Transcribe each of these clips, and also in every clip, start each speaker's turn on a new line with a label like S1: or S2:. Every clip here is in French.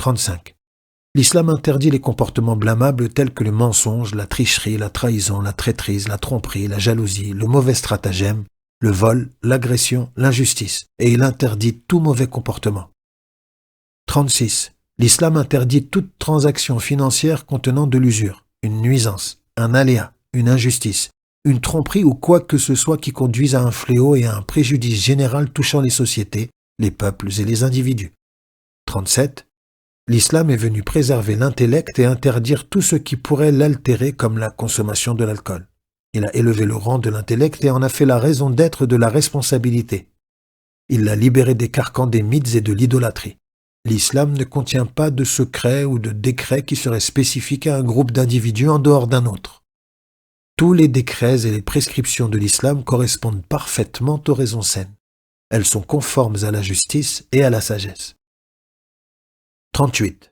S1: 35. L'islam interdit les comportements blâmables tels que le mensonge, la tricherie, la trahison, la traîtrise, la tromperie, la jalousie, le mauvais stratagème, le vol, l'agression, l'injustice, et il interdit tout mauvais comportement. 36. L'islam interdit toute transaction financière contenant de l'usure, une nuisance, un aléa, une injustice, une tromperie ou quoi que ce soit qui conduise à un fléau et à un préjudice général touchant les sociétés, les peuples et les individus. 37. L'islam est venu préserver l'intellect et interdire tout ce qui pourrait l'altérer comme la consommation de l'alcool. Il a élevé le rang de l'intellect et en a fait la raison d'être de la responsabilité. Il l'a libéré des carcans des mythes et de l'idolâtrie. L'islam ne contient pas de secrets ou de décrets qui seraient spécifiques à un groupe d'individus en dehors d'un autre. Tous les décrets et les prescriptions de l'islam correspondent parfaitement aux raisons saines. Elles sont conformes à la justice et à la sagesse. 38.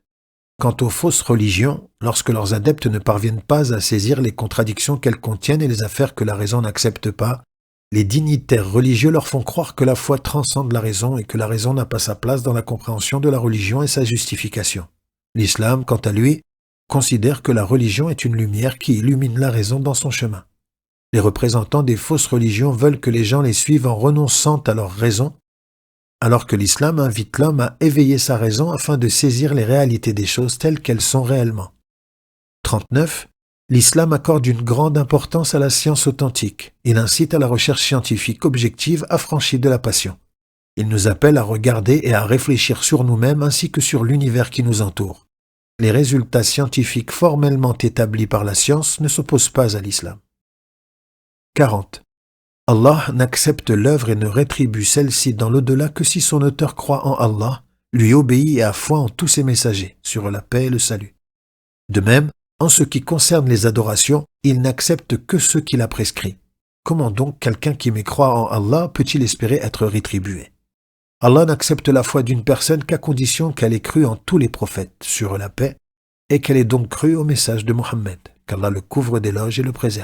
S1: Quant aux fausses religions, lorsque leurs adeptes ne parviennent pas à saisir les contradictions qu'elles contiennent et les affaires que la raison n'accepte pas, les dignitaires religieux leur font croire que la foi transcende la raison et que la raison n'a pas sa place dans la compréhension de la religion et sa justification. L'islam, quant à lui, considère que la religion est une lumière qui illumine la raison dans son chemin. Les représentants des fausses religions veulent que les gens les suivent en renonçant à leur raison, alors que l'islam invite l'homme à éveiller sa raison afin de saisir les réalités des choses telles qu'elles sont réellement. 39. L'islam accorde une grande importance à la science authentique. Il incite à la recherche scientifique objective affranchie de la passion. Il nous appelle à regarder et à réfléchir sur nous-mêmes ainsi que sur l'univers qui nous entoure. Les résultats scientifiques formellement établis par la science ne s'opposent pas à l'islam. 40. Allah n'accepte l'œuvre et ne rétribue celle-ci dans l'au-delà que si son auteur croit en Allah, lui obéit et a foi en tous ses messagers, sur la paix et le salut. De même, en ce qui concerne les adorations, il n'accepte que ceux qu'il a prescrits. Comment donc quelqu'un qui mécroit en Allah peut-il espérer être rétribué? Allah n'accepte la foi d'une personne qu'à condition qu'elle ait cru en tous les prophètes, sur la paix, et qu'elle ait donc cru au message de Mohammed, qu'Allah le couvre d'éloges et le préserve.